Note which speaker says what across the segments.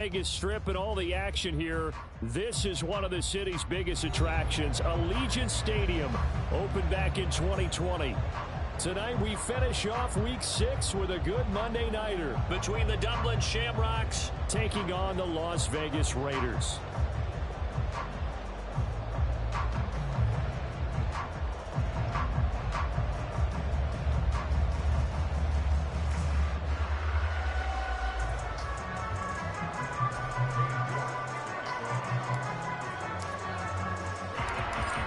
Speaker 1: Vegas Strip and all the action here. This is one of the city's biggest attractions. Allegiant Stadium opened back in 2020. Tonight we finish off week 6 with a good Monday nighter between the Dublin Shamrocks taking on the Las Vegas Raiders.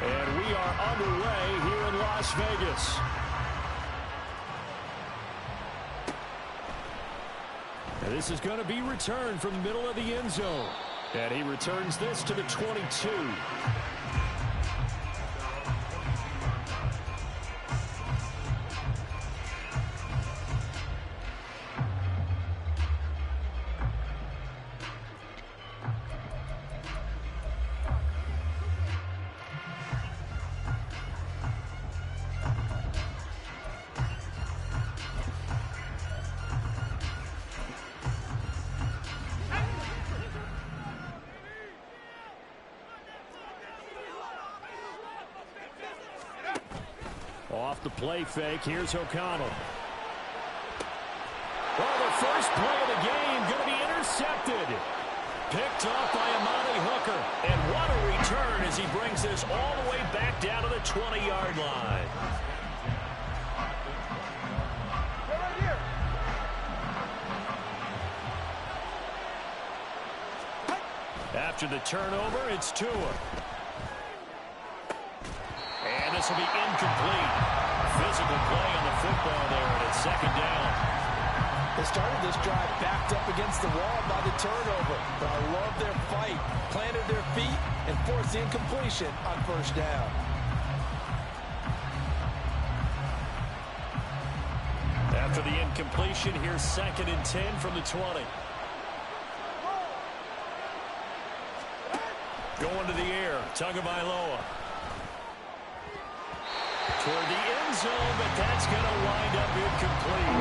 Speaker 1: And we are underway here in Las Vegas. And this is going to be returned from the middle of the end zone. And he returns this to the 22. Off the play fake, here's O'Connell. Well, the first play of the game going to be intercepted. Picked off by Amani Hooker. And what a return as he brings this all the way back down to the 20-yard line. After the turnover, it's Tua. And this will be incomplete. Physical play on the football there, and it's second down.
Speaker 2: They started this drive backed up against the wall by the turnover, but I love their fight. Planted their feet and forced the incompletion on first down.
Speaker 1: After the incompletion, here's 2nd and 10 from the 20. Going to the air, Tagovailoa. Toward the end zone, but that's going to wind up incomplete.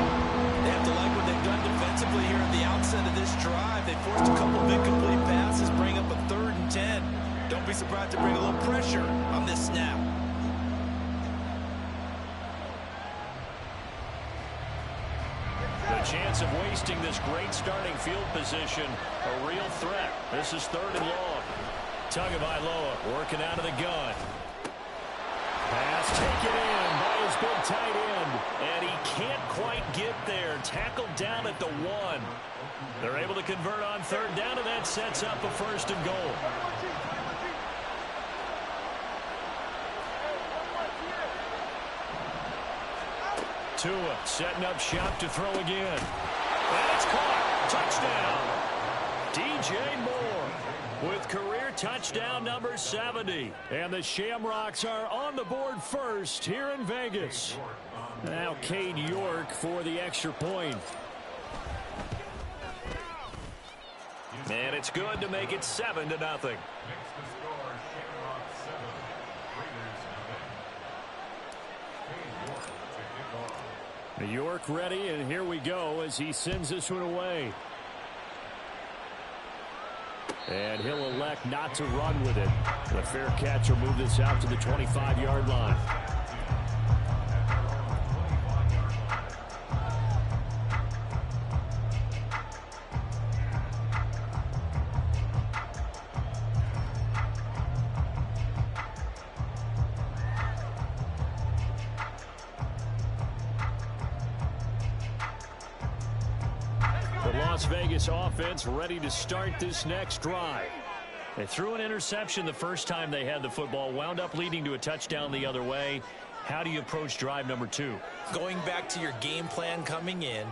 Speaker 2: They have to like what they've done defensively here at the outset of this drive. They forced a couple of incomplete passes, bring up a 3rd and 10. Don't be surprised to bring a little pressure on this snap.
Speaker 1: The chance of wasting this great starting field position, a real threat. This is 3rd and long. Tagovailoa working out of the gun. Pass taken in by his big tight end. And he can't quite get there. Tackled down at the 1. They're able to convert on 3rd down, and that sets up a 1st and goal. Tua setting up shop to throw again. And it's caught. Touchdown. DJ Moore with career touchdown number 70. And the Shamrocks are on the board first here in Vegas. Now Cade York for the extra point. And it's good to make it 7-0. York ready, and here we go as he sends this one away. And he'll elect not to run with it. The fair catch will move this out to the 25-yard line. Las Vegas offense ready to start this next drive. They threw an interception the first time they had the football, wound up leading to a touchdown the other way. How do you approach drive number 2?
Speaker 2: Going back to your game plan coming in,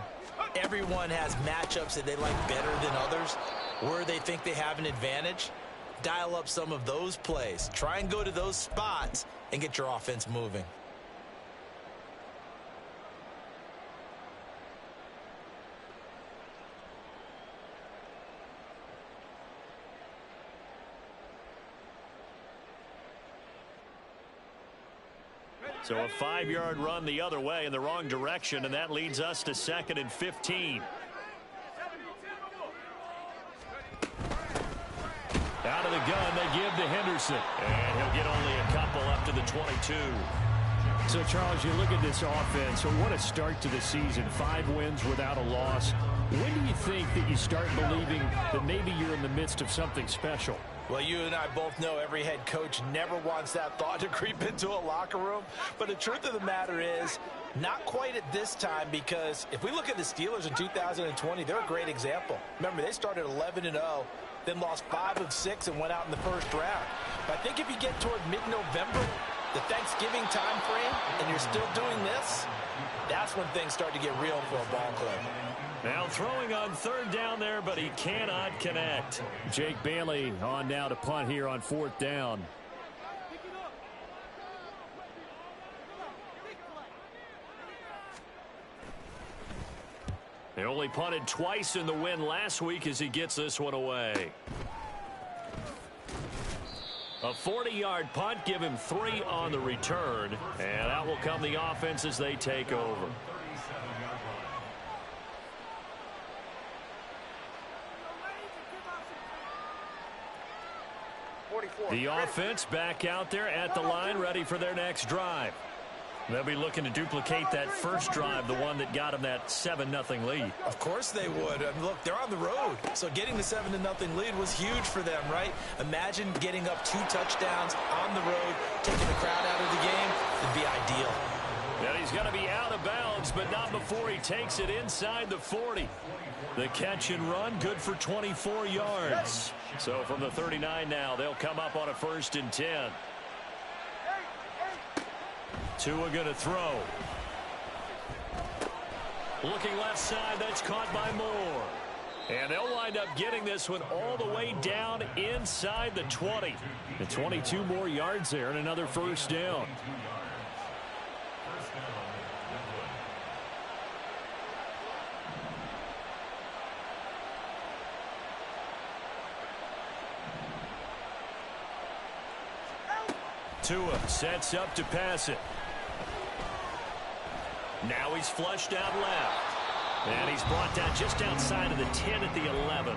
Speaker 2: everyone has matchups that they like better than others, where they think they have an advantage. Dial up some of those plays. Try and go to those spots and get your offense moving.
Speaker 1: So a 5-yard run the other way in the wrong direction, and that leads us to 2nd and 15. the gun. They give to Henderson. And he'll get only a couple up to the 22.
Speaker 3: So, Charles, you look at this offense, what a start to the season. 5 wins without a loss. When do you think that you start believing that maybe you're in the midst of something special?
Speaker 2: Well, you and I both know every head coach never wants that thought to creep into a locker room. But the truth of the matter is, not quite at this time, because if we look at the Steelers in 2020, they're a great example. Remember, they started 11-0, then lost 5 of 6 and went out in the first round. But I think if you get toward mid-November, the Thanksgiving time frame, and you're still doing this, that's when things start to get real for a ball club.
Speaker 1: Now throwing on 3rd down there, but he cannot connect.
Speaker 3: Jake Bailey on now to punt here on 4th down.
Speaker 1: They only punted twice in the win last week as he gets this one away. A 40-yard punt, give him 3 on the return, and out will come the offense as they take over. The offense back out there at the line, ready for their next drive. They'll be looking to duplicate that first drive, the one that got them that 7-0 lead.
Speaker 2: Of course they would. I mean, look, they're on the road, so getting the 7-0 lead was huge for them, right? Imagine getting up 2 touchdowns on the road, taking the crowd out of the game. It'd be ideal.
Speaker 1: And he's going to be out of bounds, but not before he takes it inside the 40. The catch and run, good for 24 yards. So from the 39 now, they'll come up on a 1st and 10. Tua going to throw. Looking left side, that's caught by Moore. And they'll wind up getting this one all the way down inside the 20.
Speaker 3: And 22 more yards there and another 1st down.
Speaker 1: Tua sets up to pass it. Now he's flushed out left. And he's brought down just outside of the 10 at the 11.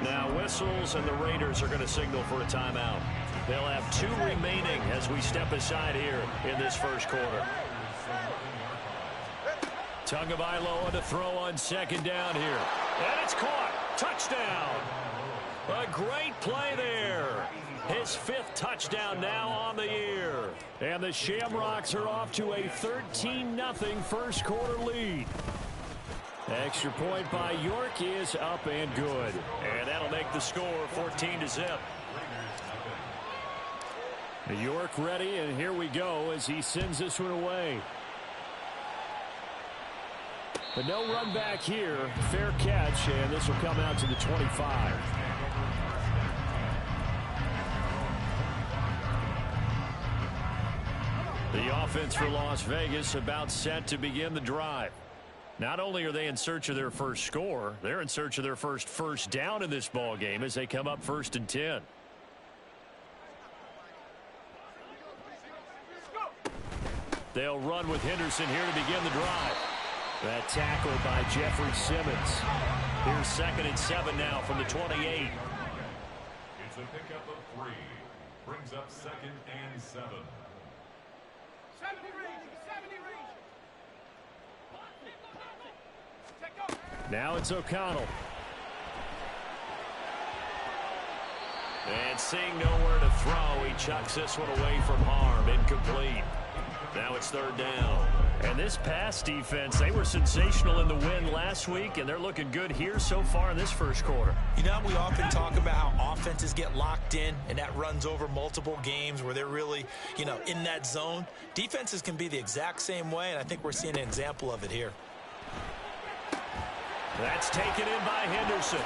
Speaker 1: Now whistles, and the Raiders are going to signal for a timeout. They'll have 2 remaining as we step aside here in this first quarter. Tagovailoa to throw on 2nd down here. And it's caught. Touchdown. A great play there. His 5th touchdown now on the year. And the Shamrocks are off to a 13-0 first quarter lead. Extra point by York is up and good. And that'll make the score 14-0.
Speaker 3: York ready, and here we go as he sends this one away. But no run back here. Fair catch, and this will come out to the 25.
Speaker 1: The offense for Las Vegas about set to begin the drive. Not only are they in search of their first score, they're in search of their first down in this ball game as they come up 1st and 10. They'll run with Henderson here to begin the drive.
Speaker 3: That tackle by Jeffrey Simmons.
Speaker 1: Here's 2nd and 7 now from the 28.
Speaker 4: It's a pickup of 3. Brings up 2nd and 7.
Speaker 3: Now it's O'Connell.
Speaker 1: And seeing nowhere to throw, he chucks this one away from harm. Incomplete. Now it's 3rd down.
Speaker 3: And this pass defense, they were sensational in the win last week, and they're looking good here so far in this first quarter.
Speaker 2: You know, we often talk about how offenses get locked in, and that runs over multiple games where they're really, you know, in that zone. Defenses can be the exact same way, and I think we're seeing an example of it here.
Speaker 1: That's taken in by Henderson.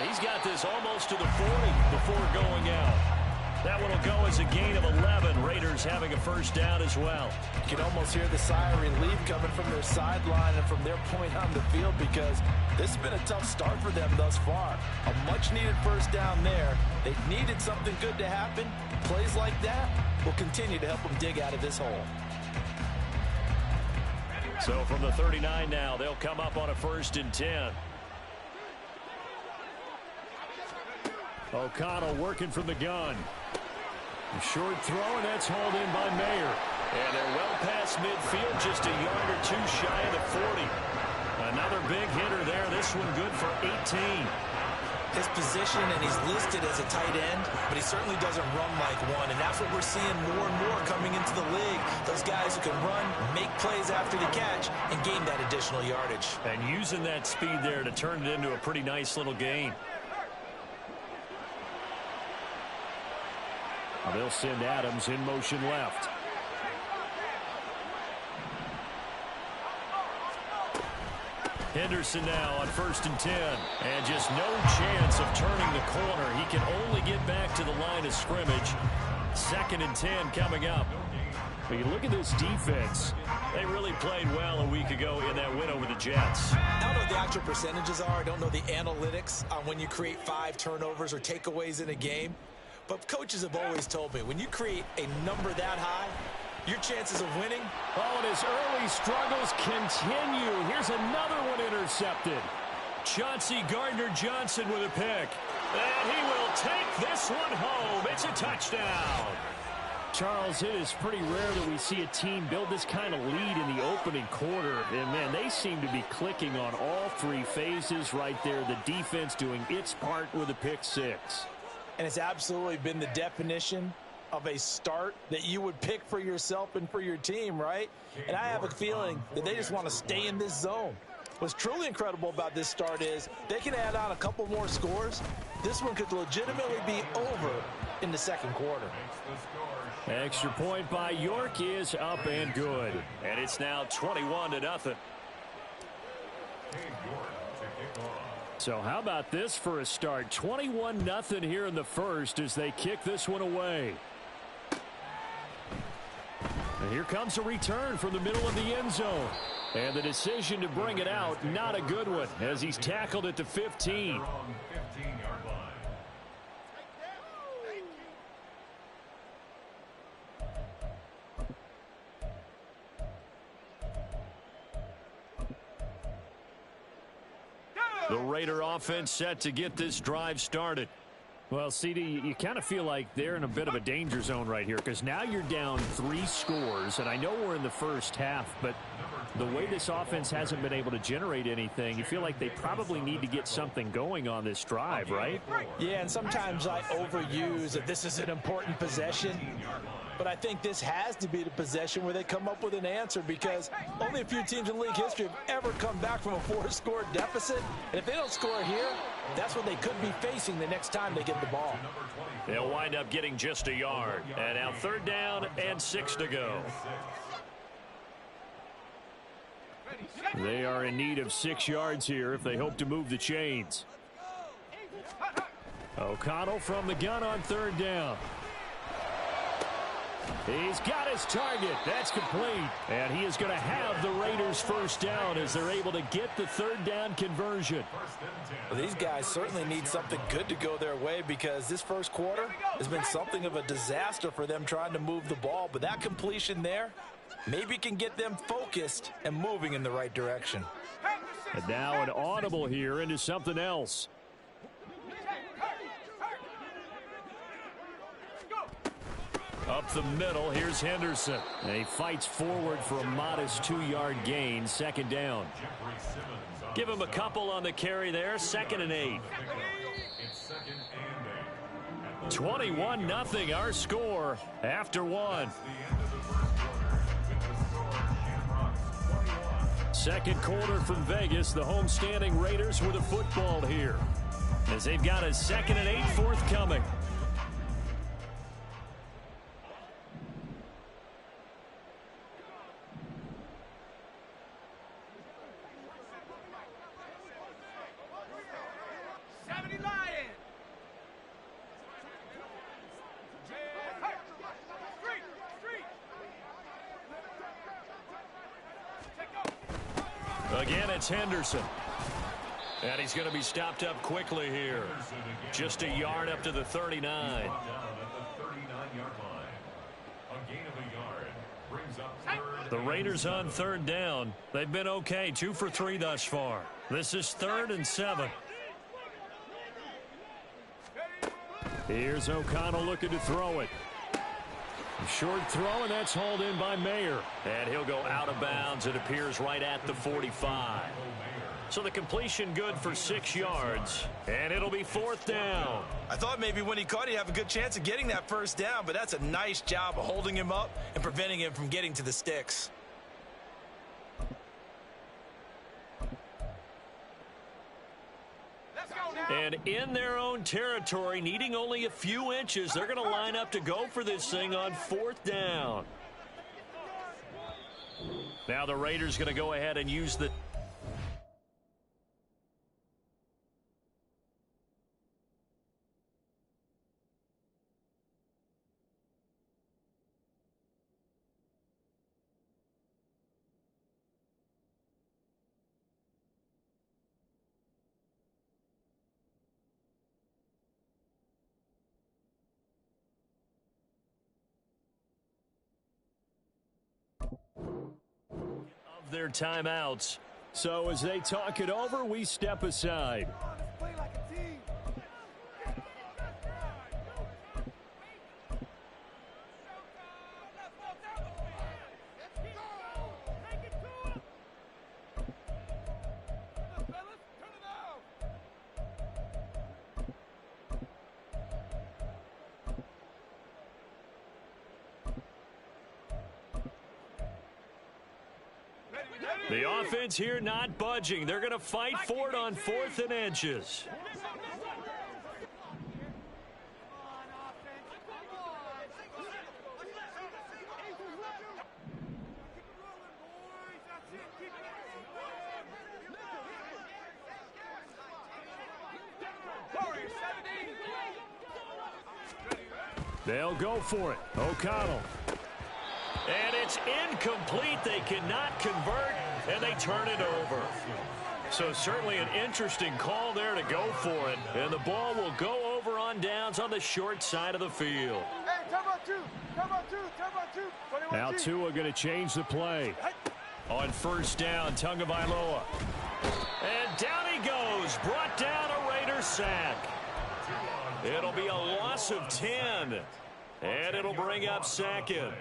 Speaker 1: He's got this almost to the 40 before going out. That one will go as a gain of 11. Raiders having a 1st down as well.
Speaker 2: You can almost hear the sigh of relief coming from their sideline and from their point on the field, because this has been a tough start for them thus far. A much-needed 1st down there. They needed something good to happen. Plays like that will continue to help them dig out of this hole.
Speaker 1: So from the 39 now, they'll come up on a 1st and 10.
Speaker 3: O'Connell working from the gun. A short throw, and that's hauled in by Mayer.
Speaker 1: And they're well past midfield, just a yard or two shy of the 40. Another big hitter there. This one good for 18.
Speaker 2: His position, and he's listed as a tight end, but he certainly doesn't run like one, and that's what we're seeing more and more coming into the league. Those guys who can run, make plays after the catch, and gain that additional yardage.
Speaker 1: And using that speed there to turn it into a pretty nice little gain.
Speaker 3: They'll send Adams in motion left.
Speaker 1: Henderson now on 1st and 10. And just no chance of turning the corner. He can only get back to the line of scrimmage. 2nd and 10 coming up.
Speaker 3: But you look at this defense.
Speaker 1: They really played well a week ago in that win over the Jets.
Speaker 2: I don't know what the actual percentages are. I don't know the analytics on when you create 5 turnovers or takeaways in a game. But coaches have always told me, when you create a number that high, your chances of winning.
Speaker 3: Oh, and his early struggles continue. Here's another one intercepted.
Speaker 1: Chauncey Gardner-Johnson with a pick. And he will take this one home. It's a touchdown.
Speaker 3: Charles, it is pretty rare that we see a team build this kind of lead in the opening quarter. And, man, they seem to be clicking on all 3 phases right there. The defense doing its part with a pick 6.
Speaker 2: And it's absolutely been the definition of a start that you would pick for yourself and for your team, right? And I have a feeling that they just want to stay in this zone. What's truly incredible about this start is they can add on a couple more scores. This one could legitimately be over in the 2nd quarter.
Speaker 3: Extra point by York is up and good.
Speaker 1: And it's now 21-0.
Speaker 3: So how about this for a start? 21-0 here in the first as they kick this one away. And here comes a return from the middle of the end zone. And the decision to bring it out, not a good one, as he's tackled at the 15.
Speaker 1: The Raider offense set to get this drive started.
Speaker 3: Well, CD, you kind of feel like they're in a bit of a danger zone right here because now you're down 3 scores, and I know we're in the first half, but the way this offense hasn't been able to generate anything, you feel like they probably need to get something going on this drive, right?
Speaker 2: Yeah, and sometimes I overuse that this is an important possession. But I think this has to be the possession where they come up with an answer because only a few teams in league history have ever come back from a 4-score deficit. And if they don't score here, that's what they could be facing the next time they get the ball.
Speaker 1: They'll wind up getting just a yard. And now 3rd down and 6 to go.
Speaker 3: They are in need of 6 yards here if they hope to move the chains. O'Connell from the gun on 3rd down. He's got his target. That's complete. And he is going to have the Raiders' 1st down as they're able to get the 3rd down conversion.
Speaker 2: Well, these guys certainly need something good to go their way because this 1st quarter has been something of a disaster for them trying to move the ball. But that completion there maybe can get them focused and moving in the right direction.
Speaker 3: And now an audible here into something else.
Speaker 1: Up the middle, here's Henderson.
Speaker 3: And he fights forward for a modest 2-yard gain, 2nd down.
Speaker 1: Give him a couple on the carry there, 2nd and 8. 21-0 our score after 1.
Speaker 3: 2nd quarter from Vegas, the homestanding Raiders with a football here.
Speaker 1: As they've got a 2nd and 8 forthcoming. Again, it's Henderson. And he's going to be stopped up quickly here. Just a yard up to the 39. The Raiders on 3rd down. They've been okay, 2 for 3 thus far. This is 3rd and 7.
Speaker 3: Here's O'Connell looking to throw it. Short throw, and that's hauled in by Mayer. And he'll go out of bounds. It appears right at the 45. So the completion good for 6 yards, and it'll be 4th down.
Speaker 2: I thought maybe when he caught it, he'd have a good chance of getting that first down, but that's a nice job of holding him up and preventing him from getting to the sticks.
Speaker 3: And in their own territory, needing only a few inches, they're going to line up to go for this thing on 4th down. Now the Raiders going to go ahead and use the... their timeouts. So as they talk it over, we step aside. The offense here not budging. They're going to fight for it on 4th and inches. They'll go for it. O'Connell. And it's incomplete. They cannot convert, and they turn it over. So certainly an interesting call there to go for it. And the ball will go over on downs on the short side of the field.
Speaker 5: Hey, time out two.
Speaker 3: Now Tua going to change the play. On 1st down, Tagovailoa. And down he goes. Brought down a Raider sack. It'll be a loss of 10. And it'll bring up 2nd.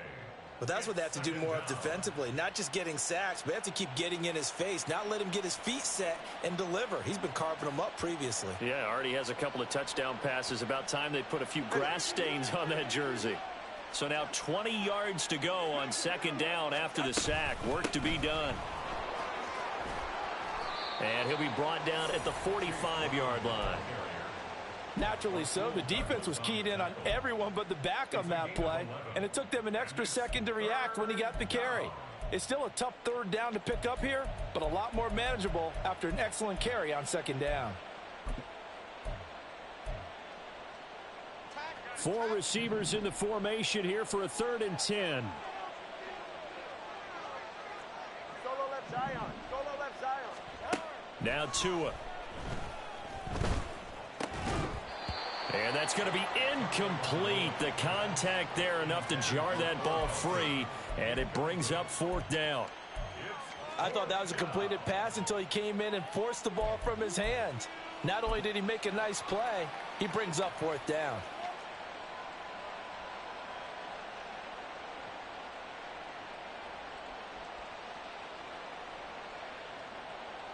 Speaker 2: But that's what they have to do more of defensively, not just getting sacks, but they have to keep getting in his face, not let him get his feet set and deliver. He's been carving them up previously.
Speaker 3: Yeah, already has a couple of touchdown passes. About time they put a few grass stains on that jersey. So now 20 yards to go on 2nd down after the sack. Work to be done. And he'll be brought down at the 45-yard line.
Speaker 6: Naturally so. The defense was keyed in on everyone but the back on that play, and it took them an extra second to react when he got the carry. It's still a tough 3rd down to pick up here, but a lot more manageable after an excellent carry on 2nd down.
Speaker 3: 4 receivers in the formation here for a 3rd and 10.
Speaker 5: Solo left Zion.
Speaker 3: Now Tua. And that's going to be incomplete. The contact there enough to jar that ball free, and it brings up 4th down.
Speaker 6: I thought that was a completed pass until he came in and forced the ball from his hands. Not only did he make a nice play, he brings up 4th down.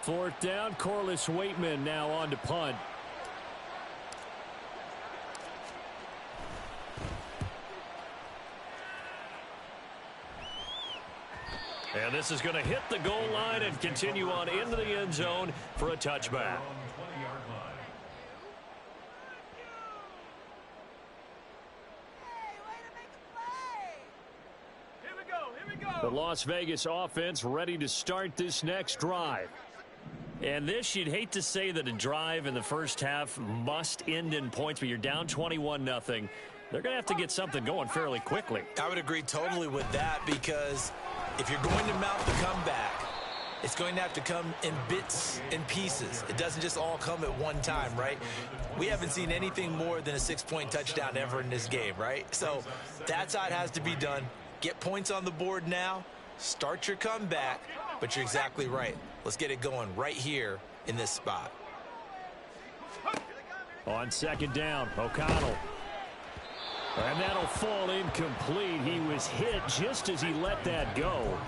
Speaker 3: Fourth down, Corliss Waitman now on to punt. And this is going to hit the goal line and continue on into the end zone for a touchback. The Las Vegas offense ready to start this next drive. And this, you'd hate to say that a drive in the first half must end in points, but you're down 21-0. They're going to have to get something going fairly quickly.
Speaker 2: I would agree totally with that, because if you're going to mount the comeback, it's going to have to come in bits and pieces. It doesn't just all come at one time, right? We haven't seen anything more than a 6-point touchdown ever in this game, right? So that's how it has to be done. Get points on the board now, start your comeback, but you're exactly right. Let's get it going right here in this spot.
Speaker 3: On second down, O'Connell. And that'll fall incomplete. He was hit just as he let that go.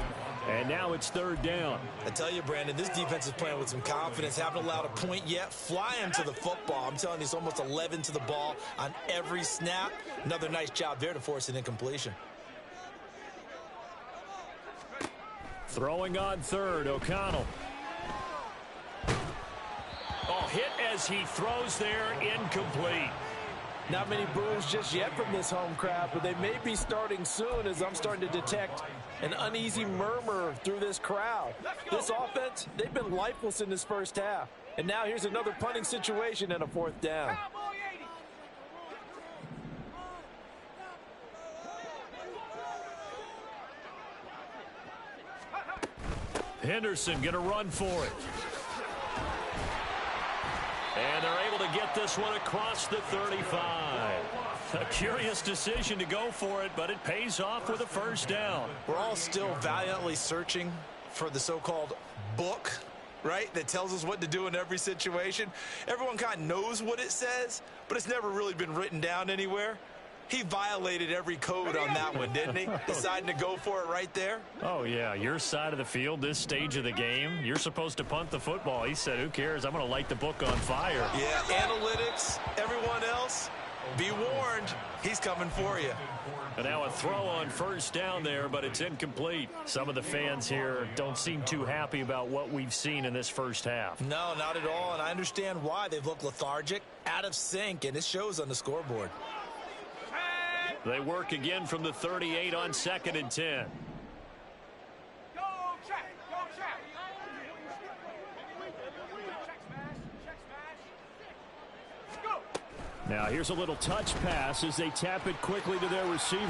Speaker 3: And now it's third down.
Speaker 2: I tell you, Brandon, this defense is playing with some confidence. Haven't allowed a point yet. Flying to the football. I'm telling you, it's almost 11 to the ball on every snap. Another nice job there to force an incompletion.
Speaker 3: Throwing on third, O'Connell. Oh, hit as he throws there, incomplete.
Speaker 6: Not many boos just yet from this home crowd, but they may be starting soon as I'm starting to detect an uneasy murmur through this crowd. This offense, they've been lifeless in this first half. And now here's another punting situation and a fourth down.
Speaker 3: Henderson going to run for it. And they're able to get this one across the 35. A curious decision to go for it, but it pays off with a first down.
Speaker 2: We're all still valiantly searching for the so-called book, right, that tells us what to do in every situation. Everyone kind of knows what it says, but it's never really been written down anywhere. He violated every code on that one, didn't he? Deciding to go for it right there.
Speaker 3: Oh, yeah, your side of the field, this stage of the game, you're supposed to punt the football. He said, who cares? I'm going to light the book on fire.
Speaker 2: Yeah, analytics, everyone else, be warned, he's coming for you.
Speaker 3: And now a throw on first down there, but it's incomplete. Some of the fans here don't seem too happy about what we've seen in this first half.
Speaker 2: No, not at all, and I understand why. They've looked lethargic, out of sync, and it shows on the scoreboard.
Speaker 3: They work again from the 38 on 2nd and 10.
Speaker 5: Go check, go check. Check smash. Go.
Speaker 3: Now here's a little touch pass as they tap it quickly to their receiver.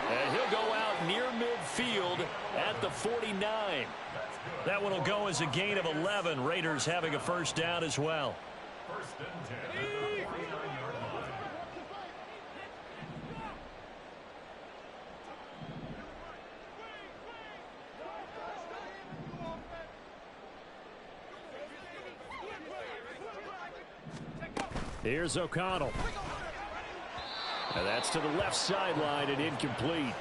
Speaker 3: And he'll go out near midfield at the 49. That one will go as a gain of 11. Raiders having a first down as well.
Speaker 4: First and 10 at the 49-yard line.
Speaker 3: Here's O'Connell. And that's to the left sideline and incomplete.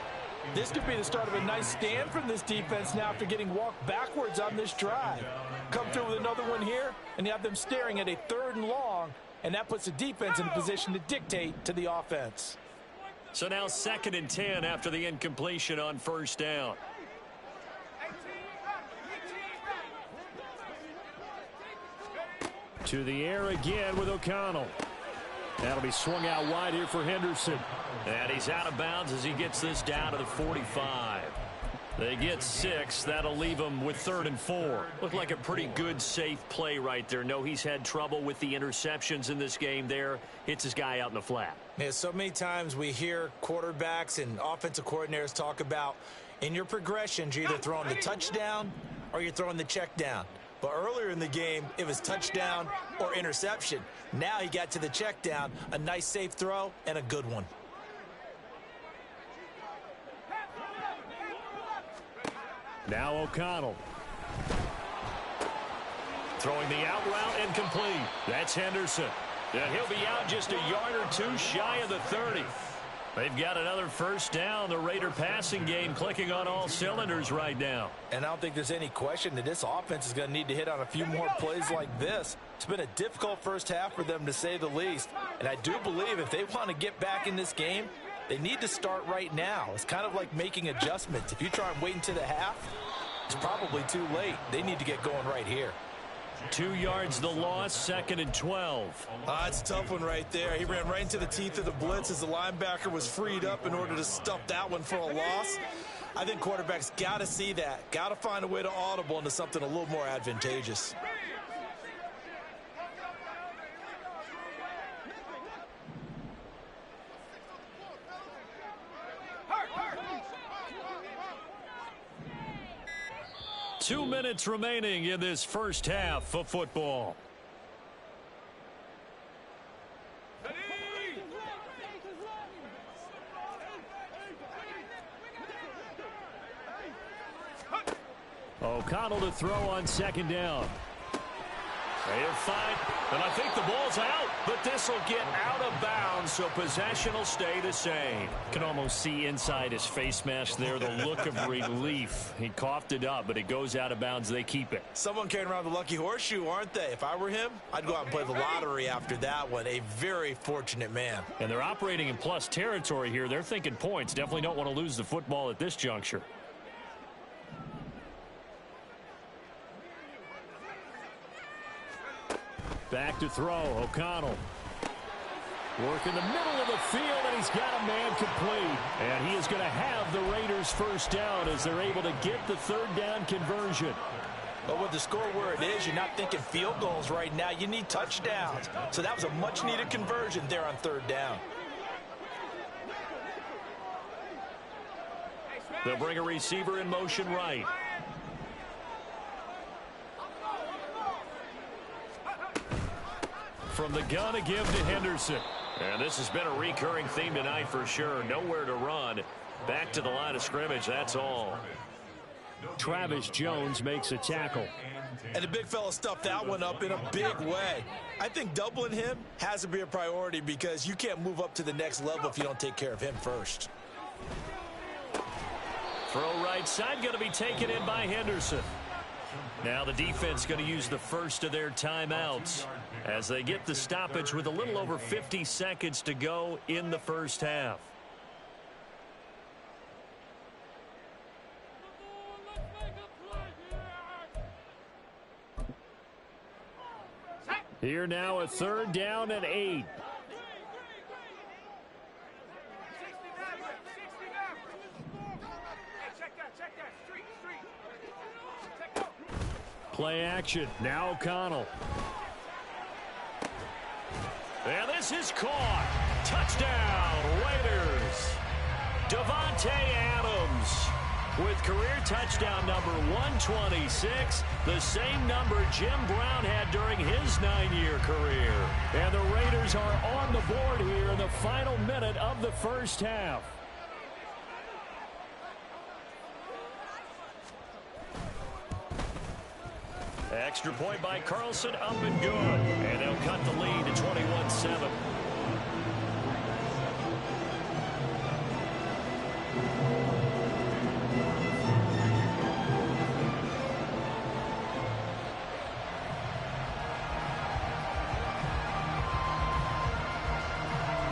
Speaker 6: This could be the start of a nice stand from this defense now after getting walked backwards on this drive. Come through with another one here, and you have them staring at a 3rd and long, and that puts the defense in a position to dictate to the offense.
Speaker 3: So now 2nd and 10 after the incompletion on first down. To the air again with O'Connell. That'll be swung out wide here for Henderson. And he's out of bounds as he gets this down to the 45. They get 6. That'll leave him with 3rd and 4. Looked like a pretty good, safe play right there. No, he's had trouble with the interceptions in this game there. Hits his guy out in the flat.
Speaker 2: Yeah, so many times we hear quarterbacks and offensive coordinators talk about in your progressions, you're either throwing the touchdown or you're throwing the check down. But earlier in the game, it was touchdown or interception. Now he got to the check down, a nice safe throw, and a good one.
Speaker 3: Now O'Connell. Throwing the out route incomplete. That's Henderson. And he'll be out just a yard or two shy of the 30. They've got another first down. The Raider passing game clicking on all cylinders right now.
Speaker 6: And I don't think there's any question that this offense is going to need to hit on a few more plays like this. It's been a difficult first half for them, to say the least. And I do believe if they want to get back in this game, they need to start right now. It's kind of like making adjustments. If you try and wait until the half, it's probably too late. They need to get going right here.
Speaker 3: 2 yards the loss, 2nd and 12.
Speaker 2: It's a tough one right there. He ran right into the teeth of the blitz as the linebacker was freed up in order to stuff that one for a loss. I think quarterbacks got to see that. Got to find a way to audible into something a little more advantageous.
Speaker 3: Two minutes remaining in this first half of football. O'Connell to throw on 2nd down.
Speaker 1: They're fine, and I think the ball's out, but this will get out of bounds, so possession will stay the same.
Speaker 3: Can almost see inside his face mask there the look of relief. He coughed it up, but it goes out of bounds. They keep it.
Speaker 2: Someone carrying around the lucky horseshoe, aren't they? If I were him, I'd go out and play the lottery after that one. A very fortunate man.
Speaker 3: And they're operating in plus territory here. They're thinking points. Definitely don't want to lose the football at this juncture. Back to throw. O'Connell. Work in the middle of the field, and he's got a man complete. And he is going to have the Raiders first down as they're able to get the third down conversion.
Speaker 2: But with the score where it is, you're not thinking field goals right now. You need touchdowns. So that was a much-needed conversion there on third down.
Speaker 3: They'll bring a receiver in motion right. From the gun, a give to Henderson. And this has been a recurring theme tonight for sure. Nowhere to run. Back to the line of scrimmage, that's all. Travis Jones makes a tackle.
Speaker 2: And the big fella stuffed that one up in a big way. I think doubling him has to be a priority because you can't move up to the next level if you don't take care of him first.
Speaker 3: Throw right side, going to be taken in by Henderson. Now the defense going to use the first of their timeouts as they get the stoppage with a little over 50 seconds to go in the first half. Here now a third down and 8. Play action. Now O'Connell. And this is caught. Touchdown, Raiders. Davante Adams with career touchdown number 126, the same number Jim Brown had during his 9-year career. And the Raiders are on the board here in the final minute of the first half. Extra point by Carlson, up and good. And they'll cut the lead to 21-7.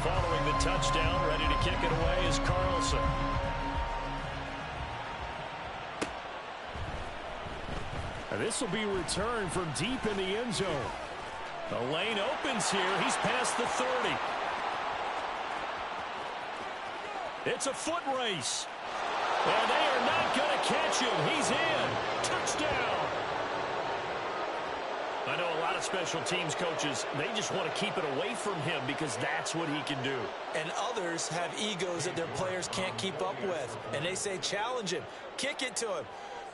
Speaker 3: Following the touchdown, ready to kick it away is Carlson. This will be returned from deep in the end zone. The lane opens here. He's past the 30. It's a foot race. And they are not going to catch him. He's in. Touchdown. I know a lot of special teams coaches, they just want to keep it away from him because that's what he can do.
Speaker 2: And others have egos that their players can't keep up with. And they say challenge him. Kick it to him.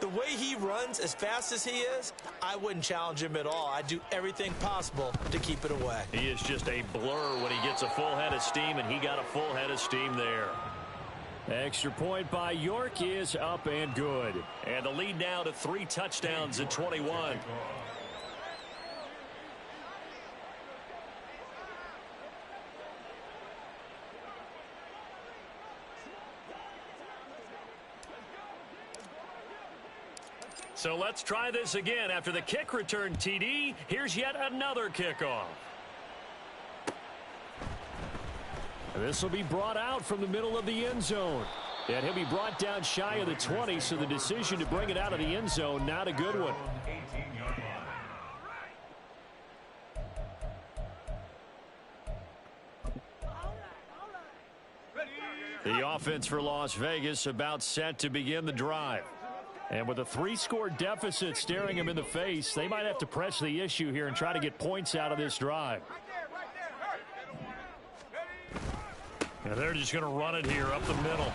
Speaker 2: The way he runs as fast as he is, I wouldn't challenge him at all. I'd do everything possible to keep it away.
Speaker 3: He is just a blur when he gets a full head of steam, and he got a full head of steam there. Extra point by York is up and good. And the lead now to 3 touchdowns at 21. So let's try this again. After the kick return TD, here's yet another kickoff. This will be brought out from the middle of the end zone. And he'll be brought down shy of the 20, so the decision to bring it out of the end zone, not a good one. The offense for Las Vegas about set to begin the drive. And with a 3-score deficit staring them in the face, they might have to press the issue here and try to get points out of this drive. And they're just going to run it here up the middle.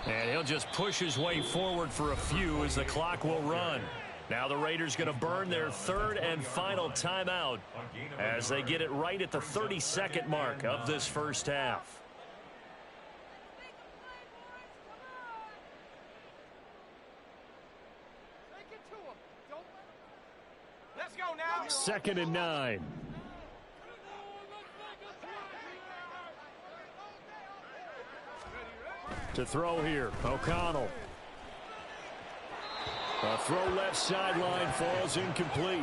Speaker 3: And he'll just push his way forward for a few as the clock will run. Now the Raiders going to burn their third and final timeout as they get it right at the 32nd mark of this first half. 2nd and 9. To throw here, O'Connell. A throw left sideline falls incomplete.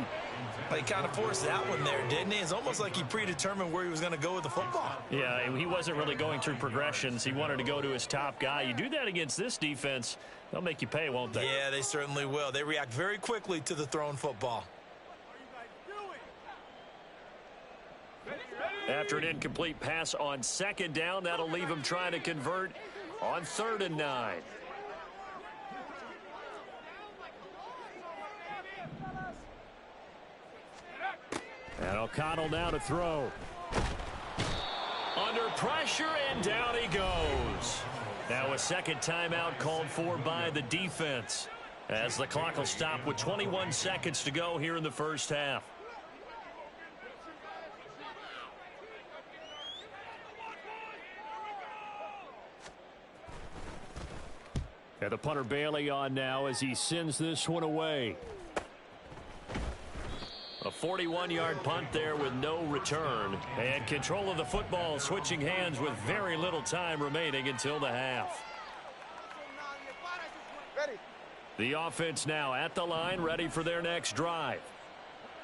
Speaker 2: He kind of forced that one there, didn't he? It's almost like he predetermined where he was going to go with the football.
Speaker 3: Yeah, he wasn't really going through progressions. He wanted to go to his top guy. You do that against this defense, they'll make you pay, won't they?
Speaker 2: Yeah, they certainly will. They react very quickly to the thrown football.
Speaker 3: After an incomplete pass on 2nd down, that'll leave him trying to convert on 3rd and 9. And O'Connell now to throw. Under pressure, and down he goes. Now a 2nd timeout called for by the defense, as the clock will stop with 21 seconds to go here in the first half. And the punter Bailey on now as he sends this one away. A 41-yard punt there with no return. And control of the football switching hands with very little time remaining until the half. The offense now at the line, ready for their next drive.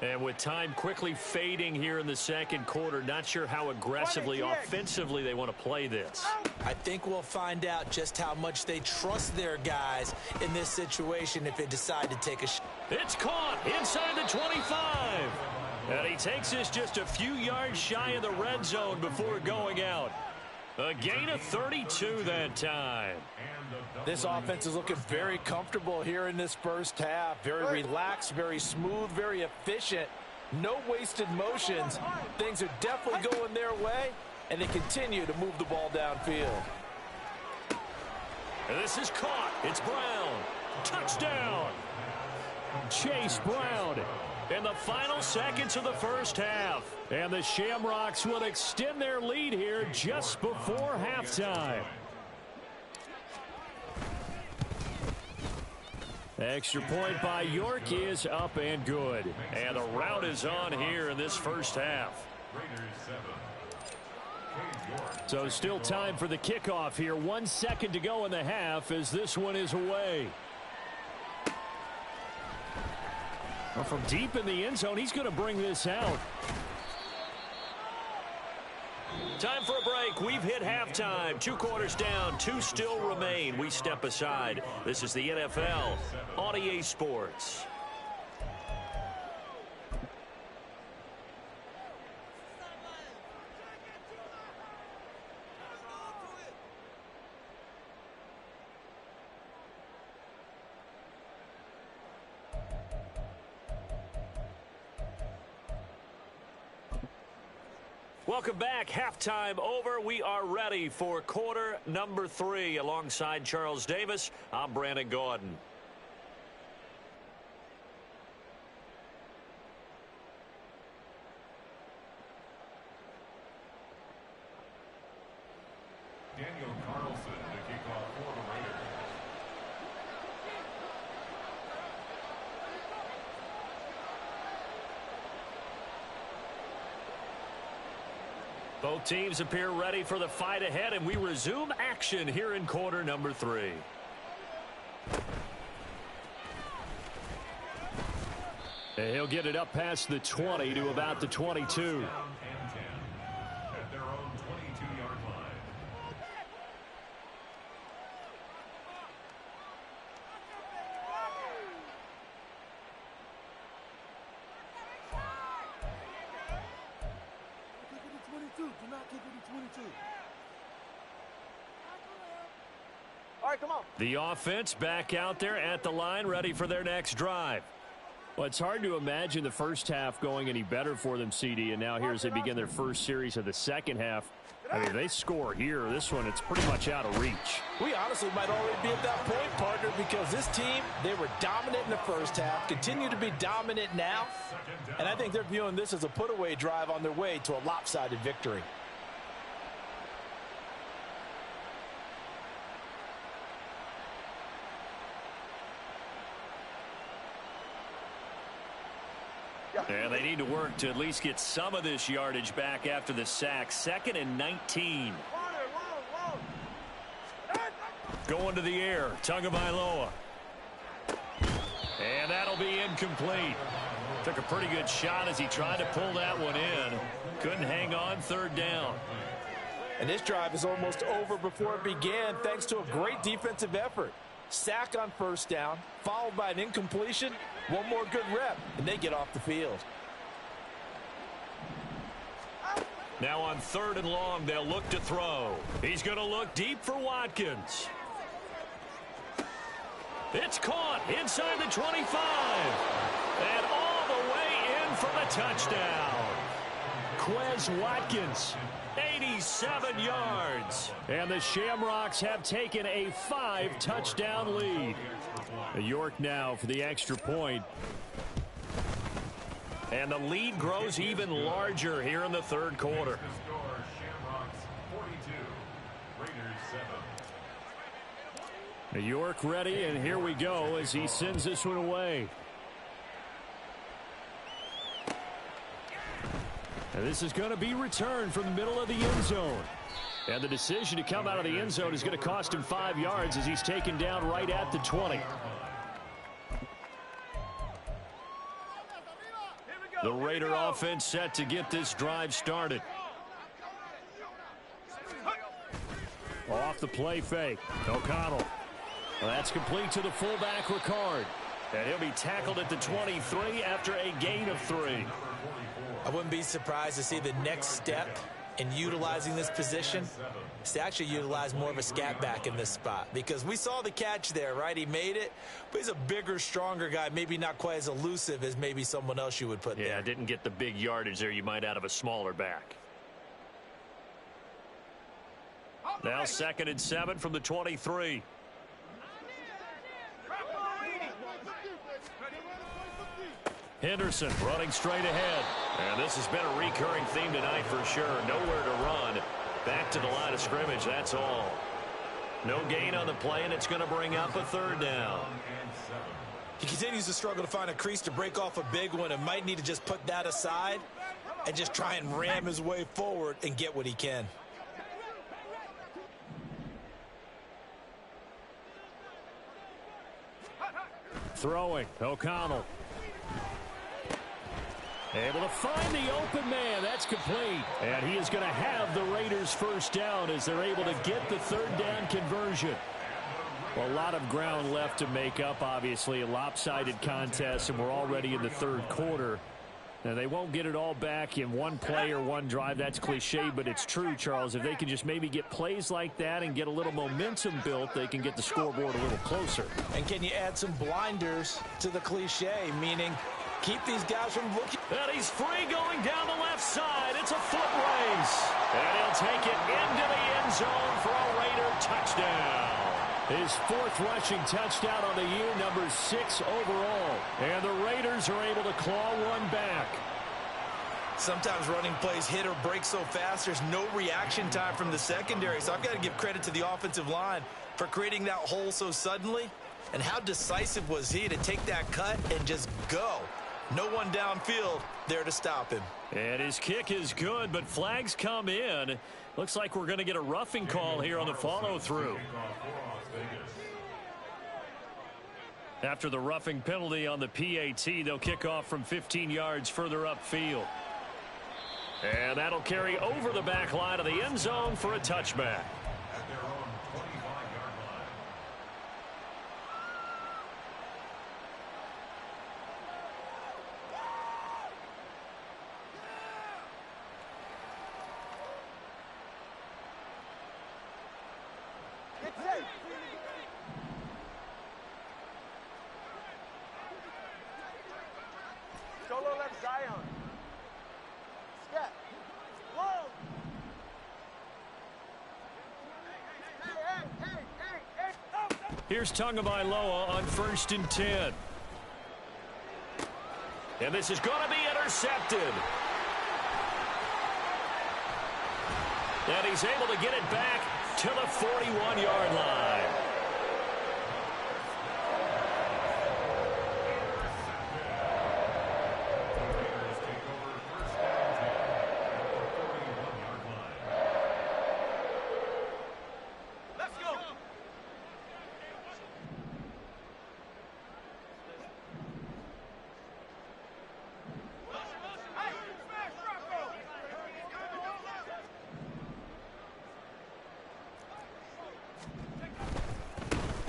Speaker 3: And with time quickly fading here in the 2nd quarter, not sure how aggressively, offensively they want to play this.
Speaker 2: I think we'll find out just how much they trust their guys in this situation if they decide to take a shot.
Speaker 3: It's caught inside the 25. And he takes this just a few yards shy of the red zone before going out. A gain of 32 that time.
Speaker 6: This offense is looking very comfortable here in this first half. Very relaxed, very smooth, very efficient. No wasted motions. Things are definitely going their way, and they continue to move the ball downfield.
Speaker 3: And this is caught. It's Brown. Touchdown. Chase Brown in the final seconds of the first half. And the Shamrocks will extend their lead here just before halftime. Extra point by York is up and good. And the route is on here in this first half. So still time for the kickoff here. 1 second to go in the half as this one is away. Well, from deep in the end zone, he's going to bring this out. Time for a break. We've hit halftime. 2 quarters down. 2 still remain. We step aside. This is the NFL on EA Sports. Welcome back. Halftime over. We are ready for quarter number 3. Alongside Charles Davis, I'm Brandon Ggotw.
Speaker 4: Daniel Carlson to kick off for the Raiders.
Speaker 3: Both teams appear ready for the fight ahead, and we resume action here in quarter number 3. And he'll get it up past the 20 to about the 22.
Speaker 4: At their own 22-yard line.
Speaker 5: All right, come on.
Speaker 3: The offense back out there at the line, ready for their next drive. Well, it's hard to imagine the first half going any better for them, CD, and now here as they begin their first series of the second half. I mean, they score here. This one, it's pretty much out of reach.
Speaker 6: We honestly might already be at that point, partner, because this team, they were dominant in the first half, continue to be dominant now, and I think they're viewing this as a put-away drive on their way to a lopsided victory.
Speaker 5: Yeah.
Speaker 3: And they need to work to at least get some of this yardage back after the sack. 2nd and 19. Going to the air. Tagovailoa. And that'll be incomplete. Took a pretty good shot as he tried to pull that one in. Couldn't hang on. 3rd down.
Speaker 6: And this drive is almost over before it began thanks to a great defensive effort. Sack on 1st down, followed by an incompletion. One more good rep, and they get off the field.
Speaker 3: Now on 3rd and long, they'll look to throw. He's going to look deep for Watkins. It's caught inside the 25. And all the way in for the touchdown. Quez Watkins, 87 yards. And the Shamrocks have taken a 5-touchdown lead. York now for the extra point. And the lead grows even larger here in the 3rd quarter. York ready, and here we go as he sends this one away. And this is going to be returned from the middle of the end zone. And the decision to come out of the end zone is going to cost him 5 yards as he's taken down right at the 20. The Raider offense set to get this drive started. Off the play fake. O'Connell. Well, that's complete to the fullback, Ricard. And he'll be tackled at the 23 after a gain of 3.
Speaker 2: I wouldn't be surprised to see the next step in utilizing this position is to actually utilize more of a scat back in this spot, because we saw the catch there, right? He made it, but he's a bigger, stronger guy, maybe not quite as elusive as maybe someone else you would put there.
Speaker 3: Yeah, didn't get the big yardage there you might out of a smaller back. Now 2nd and 7 from the 23. Henderson running straight ahead. And this has been a recurring theme tonight for sure. Nowhere to run. Back to the line of scrimmage, that's all. No gain on the play, and it's going to bring up a 3rd down.
Speaker 2: He continues to struggle to find a crease to break off a big one, and might need to just put that aside and just try and ram his way forward and get what he can.
Speaker 3: Throwing, O'Connell. Able to find the open man. That's complete. And he is going to have the Raiders' 1st down as they're able to get the 3rd down conversion. Well, a lot of ground left to make up, obviously. A lopsided contest, and we're already in the 3rd quarter. Now, they won't get it all back in one play or one drive. That's cliche, but it's true, Charles. If they can just maybe get plays like that and get a little momentum built, they can get the scoreboard a little closer.
Speaker 6: And can you add some blinders to the cliche, meaning keep these guys from looking.
Speaker 3: And he's free going down the left side. It's a foot race. And he'll take it into the end zone for a Raider touchdown. His 4th rushing touchdown on the year, number 6 overall. And the Raiders are able to claw one back.
Speaker 2: Sometimes running plays hit or break so fast, there's no reaction time from the secondary. So I've got to give credit to the offensive line for creating that hole so suddenly. And how decisive was he to take that cut and just go? No one downfield there to stop him.
Speaker 3: And his kick is good, but flags come in. Looks like we're going to get a roughing call here on the follow-through. After the roughing penalty on the PAT, they'll kick off from 15 yards further upfield. And that'll carry over the back line of the end zone for a touchback.
Speaker 5: Solo left Zion. Step. Whoa.
Speaker 3: Here's Tagovailoa on 1st and 10. And this is going to be intercepted. And he's able to get it back to the 41-yard line.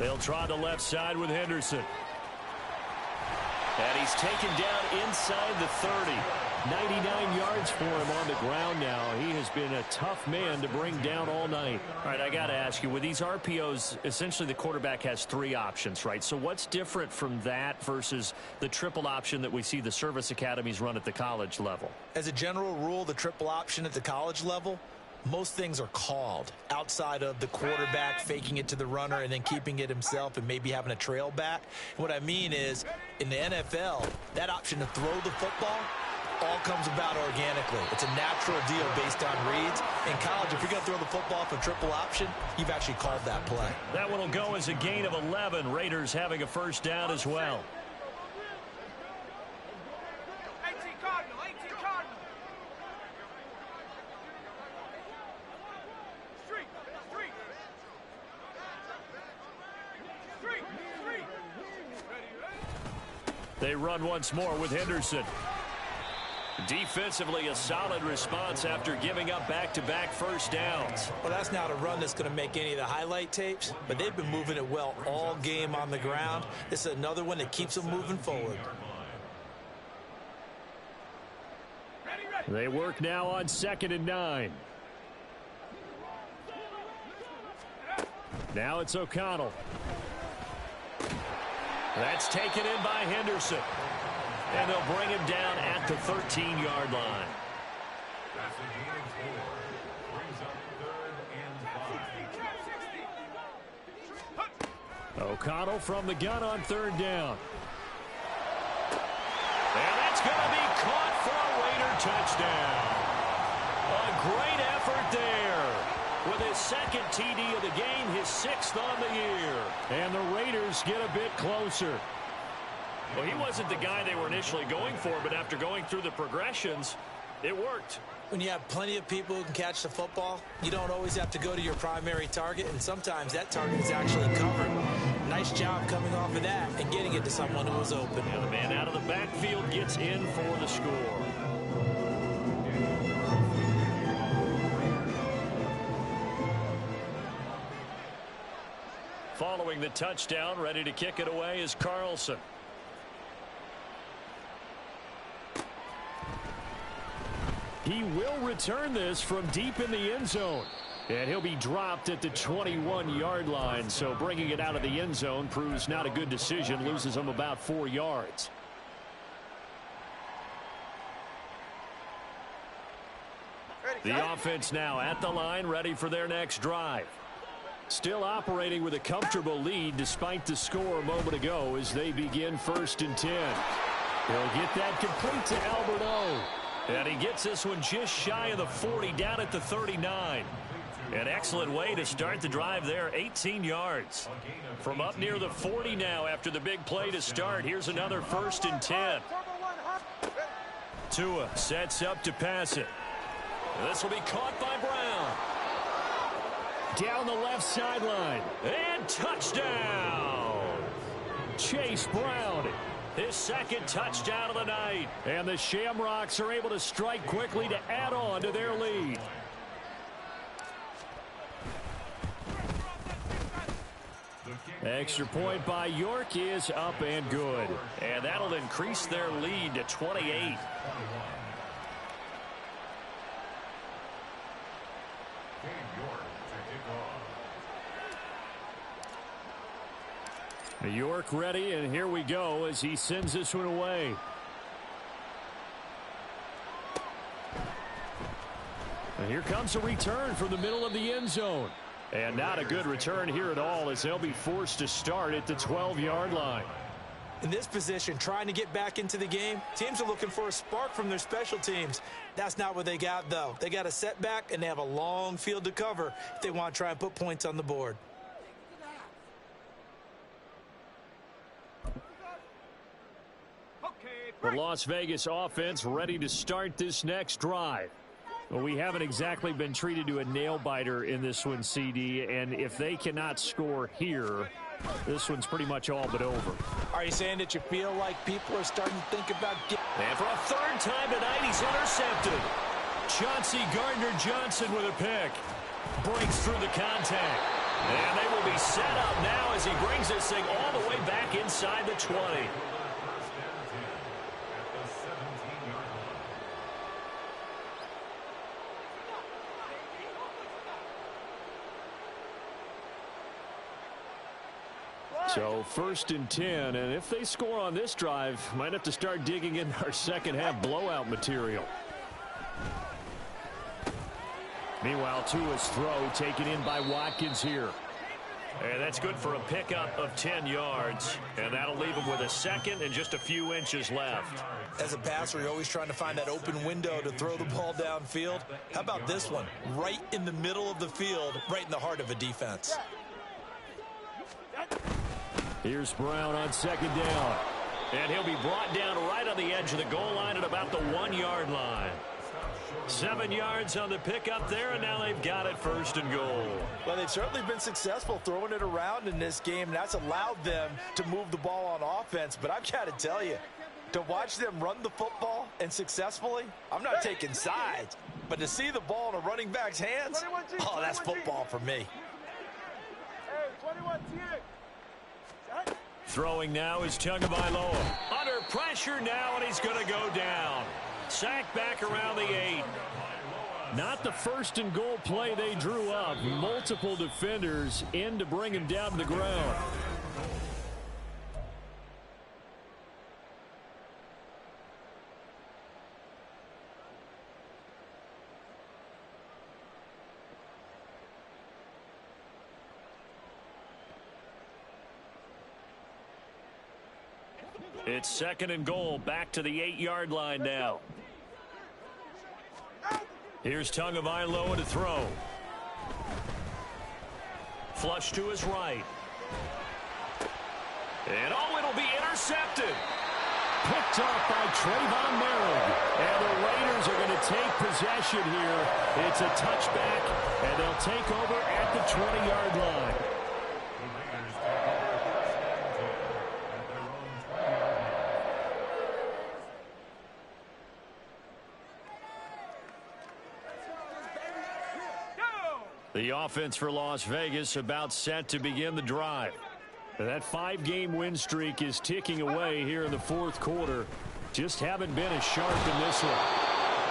Speaker 3: They'll try the left side with Henderson.
Speaker 1: And he's taken down inside the 30.
Speaker 3: 99 yards for him on the ground now. He has been a tough man to bring down all night. All right, I got to ask you, with these RPOs, essentially the quarterback has 3 options, right? So what's different from that versus the triple option that we see the service academies run at the college level?
Speaker 2: As a general rule, the triple option at the college level, most things are called outside of the quarterback faking it to the runner and then keeping it himself and maybe having a trail back. What I mean is, in the NFL, that option to throw the football all comes about organically. It's a natural deal based on reads. In college, if you're going to throw the football for triple option, you've actually called that play.
Speaker 3: That one will go as a gain of 11. Raiders having a first down as well.
Speaker 5: 18 Cardinal, 18 Cardinal. Street, street. Street, street. Ready, ready?
Speaker 3: They run once more with Henderson. Defensively, a solid response after giving up back-to-back first downs.
Speaker 2: Well, that's not a run that's going to make any of the highlight tapes, but they've been moving it well all game on the ground. This is another one that keeps them moving forward.
Speaker 3: They work now on 2nd and 9. Now it's O'Connell. That's taken in by Henderson. And they'll bring him down at the 13-yard line.
Speaker 4: That's a gain of 4. Brings up 3rd and 5.
Speaker 3: O'Connell from the gun on 3rd down. And that's going to be caught for a Raider touchdown. A great effort there. With his 2nd TD of the game, his 6th on the year. And the Raiders get a bit closer. Well, he wasn't the guy they were initially going for, but after going through the progressions, it worked.
Speaker 2: When you have plenty of people who can catch the football, you don't always have to go to your primary target, and sometimes that target is actually covered. Nice job coming off of that and getting it to someone who was open.
Speaker 3: And the man out of the backfield gets in for the score. Following the touchdown, ready to kick it away is Carlson. He will return this from deep in the end zone. And he'll be dropped at the 21-yard line. So bringing it out of the end zone proves not a good decision. Loses him about 4 yards. The offense now at the line, ready for their next drive. Still operating with a comfortable lead despite the score a moment ago as they begin 1st and 10. He'll get that complete to Albert O. And he gets this one just shy of the 40, down at the 39. An excellent way to start the drive there, 18 yards. From up near the 40 now after the big play to start. Here's another 1st and 10. Tua sets up to pass it. This will be caught by Brown. Down the left sideline. And touchdown! Chase Brown. His 2nd touchdown of the night. And the Shamrocks are able to strike quickly to add on to their lead. Extra point by York is up and good. And that'll increase their lead to 28. York ready, and here we go as he sends this one away. And here comes a return from the middle of the end zone. And not a good return here at all as they'll be forced to start at the 12-yard line.
Speaker 2: In this position, trying to get back into the game, teams are looking for a spark from their special teams. That's not what they got, though. They got a setback, and they have a long field to cover if they want to try and put points on the board.
Speaker 3: The Las Vegas offense ready to start this next drive. Well, we haven't exactly been treated to a nail-biter in this one, CD, and if they cannot score here, this one's pretty much all but over.
Speaker 2: Are you saying that you feel like people are starting to think about getting...
Speaker 3: And for a 3rd time tonight, he's intercepted. Chauncey Gardner-Johnson with a pick. Breaks through the contact.
Speaker 1: And they will be set up now as he brings this thing all the way back inside the 20.
Speaker 3: So 1st and 10, and if they score on this drive, might have to start digging in our second half blowout material. Meanwhile, Tua's throw taken in by Watkins here.
Speaker 1: And that's good for a pickup of 10 yards. And that'll leave him with a second and just a few inches left.
Speaker 2: As a passer, you're always trying to find that open window to throw the ball downfield. How about this one? Right in the middle of the field, right in the heart of a defense.
Speaker 3: Here's Brown on 2nd down.
Speaker 1: And he'll be brought down right on the edge of the goal line at about the 1-yard line. 7 yards on the pickup there, and now they've got it 1st and goal.
Speaker 6: Well, they've certainly been successful throwing it around in this game. That's allowed them to move the ball on offense. But I've got to tell you, to watch them run the football and successfully, I'm not taking sides. But to see the ball in a running back's hands, oh, that's football for me.
Speaker 5: Hey, 21 team.
Speaker 1: Throwing now is Ggotw. Under pressure now, and he's going to go down. Sacked back around the 8.
Speaker 3: Not the 1st and goal play they drew up. Multiple defenders in to bring him down to the ground.
Speaker 1: It's 2nd and goal, back to the 8-yard line now. Here's Ggotw to throw. Flush to his right. And oh, it'll be intercepted.
Speaker 3: Picked off by Trayvon Merritt. And the Raiders are going to take possession here. It's a touchback, and they'll take over at the 20-yard line. The offense for Las Vegas about set to begin the drive. That 5-game win streak is ticking away here in the 4th quarter. Just haven't been as sharp in this one.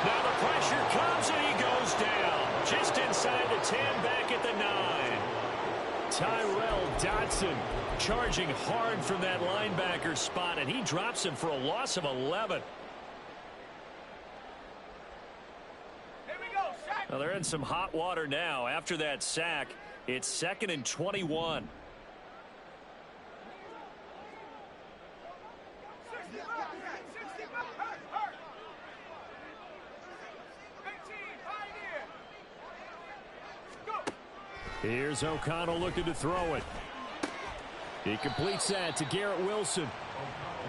Speaker 1: Now the pressure comes and he goes down. Just inside the 10, back at the 9.
Speaker 3: Tyrell Dodson charging hard from that linebacker spot, and he drops him for a loss of 11.
Speaker 1: Well, they're in some hot water now. After that sack, it's 2nd and 21.
Speaker 3: Here's O'Connell looking to throw it. He completes that to Garrett Wilson.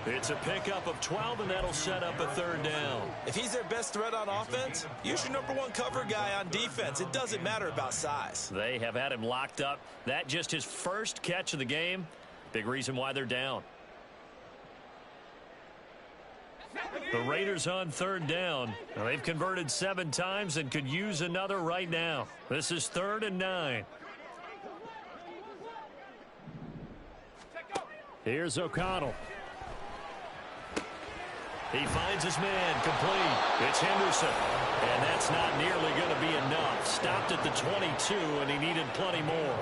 Speaker 1: It's a pickup of 12, and that'll set up a 3rd down.
Speaker 2: If he's their best threat on offense, use your #1 cover guy on defense. It doesn't matter about size.
Speaker 1: They have had him locked up. That just his first catch of the game. Big reason why they're down. The Raiders on 3rd down. Now, they've converted 7 times and could use another right now. This is 3rd and 9.
Speaker 3: Here's O'Connell.
Speaker 1: He finds his man, complete. It's Henderson. And that's not nearly going to be enough. Stopped at the 22, and he needed plenty more.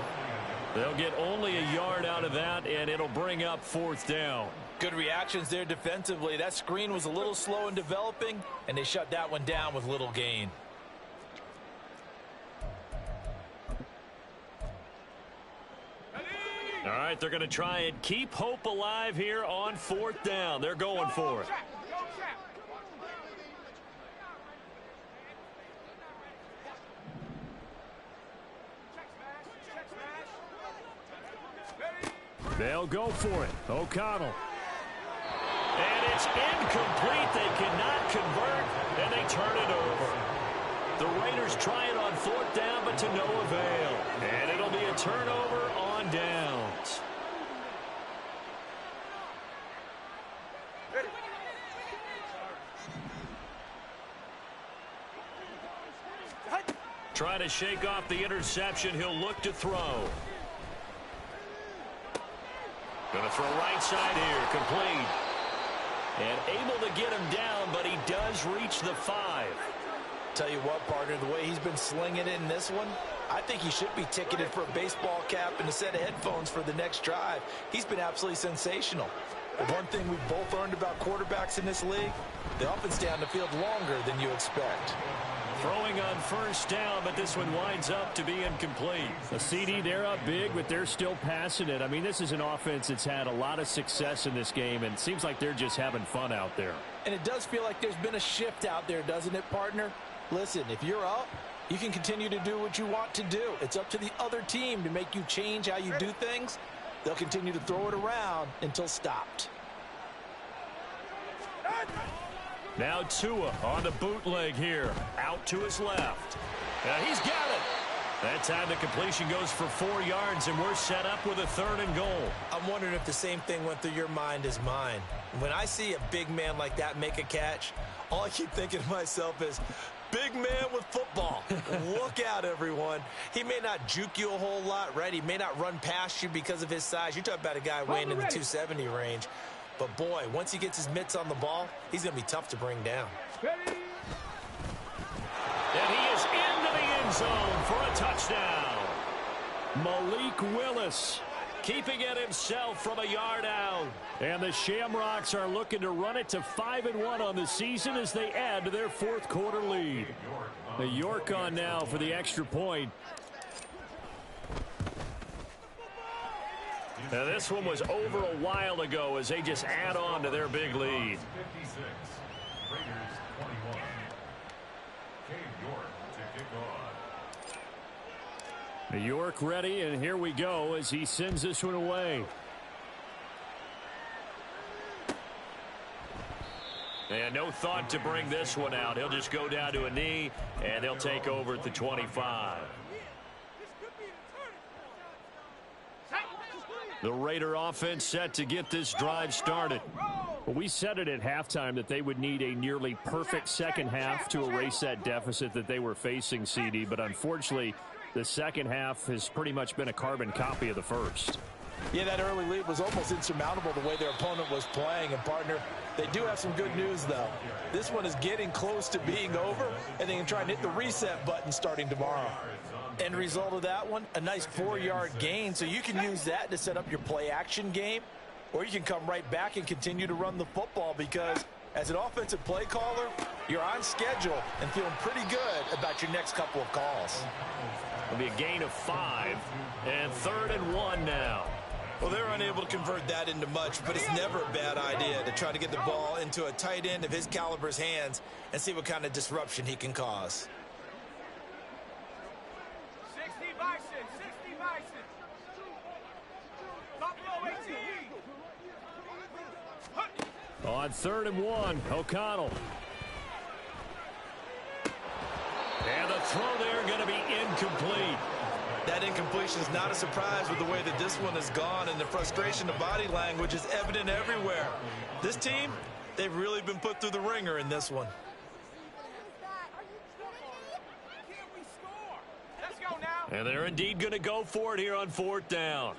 Speaker 1: They'll get only a yard out of that, and it'll bring up 4th down.
Speaker 6: Good reactions there defensively. That screen was a little slow in developing, and they shut that one down with little gain.
Speaker 1: All right, they're going to try and keep hope alive here on 4th down. They're going for it.
Speaker 3: They'll go for it. O'Connell.
Speaker 1: And it's incomplete. They cannot convert, and they turn it over. The Raiders try it on 4th down, but to no avail. And it'll be a turnover on downs. Trying to shake off the interception. He'll look to throw. Going to throw right side here, complete. And able to get him down, but he does reach the 5.
Speaker 2: Tell you what, partner, the way he's been slinging it in this one, I think he should be ticketed for a baseball cap and a set of headphones for the next drive. He's been absolutely sensational. The one thing we've both learned about quarterbacks in this league, they often stay on the field longer than you expect.
Speaker 1: Throwing on first down, but this one winds up to be incomplete.
Speaker 3: The CD, they're up big, but they're still passing it. I mean, this is an offense that's had a lot of success in this game, and it seems like they're just having fun out there.
Speaker 2: And it does feel like there's been a shift out there, doesn't it, partner? Listen, if you're up, you can continue to do what you want to do. It's up to the other team to make you change how you do things. They'll continue to throw it around until stopped.
Speaker 1: Now Tua on the bootleg here. Out to his left. He's got it. That time the completion goes for 4 yards, and we're set up with a 3rd and goal.
Speaker 2: I'm wondering if the same thing went through your mind as mine. When I see a big man like that make a catch, all I keep thinking to myself is, big man with football. Look out, everyone. He may not juke you a whole lot, right? He may not run past you because of his size. You're talking about a guy weighing in the 270 range. But, boy, once he gets his mitts on the ball, he's going to be tough to bring down.
Speaker 1: And he is into the end zone for a touchdown.
Speaker 3: Malik Willis
Speaker 1: keeping it himself from a yard out.
Speaker 3: And the Shamrocks are looking to run it to 5-1 on the season as they add to their 4th quarter lead. The York on now for the extra point.
Speaker 1: Now this one was over a while ago as they just add on to their big lead.
Speaker 4: 56, Raiders 21. York to kick off.
Speaker 3: The York ready, and here we go as he sends this one away.
Speaker 1: And no thought to bring this one out. He'll just go down to a knee, and they'll take over at the 25.
Speaker 3: The Raider offense set to get this drive started. Well, we said it at halftime that they would need a nearly perfect second half to erase that deficit that they were facing, CD. But unfortunately, the second half has pretty much been a carbon copy of the first.
Speaker 2: Yeah, that early lead was almost insurmountable the way their opponent was playing. And, partner, they do have some good news, though. This one is getting close to being over, and they can try and hit the reset button starting tomorrow. End result of that one, a nice 4-yard gain, so you can use that to set up your play-action game, or you can come right back and continue to run the football because, as an offensive play caller, you're on schedule and feeling pretty good about your next couple of calls.
Speaker 1: It'll be a gain of 5, and 3rd and 1 now.
Speaker 2: Well, they're unable to convert that into much, but it's never a bad idea to try to get the ball into a tight end of his caliber's hands and see what kind of disruption he can cause.
Speaker 5: 60 Bison, 60 Bison. Buffalo 18.
Speaker 3: On 3rd and 1, O'Connell.
Speaker 1: And the throw there going to be incomplete.
Speaker 2: That incompletion is not a surprise with the way that this one has gone, and the frustration of body language is evident everywhere. This team, they've really been put through the ringer in this one.
Speaker 1: And they're indeed going to go for it here on 4th down.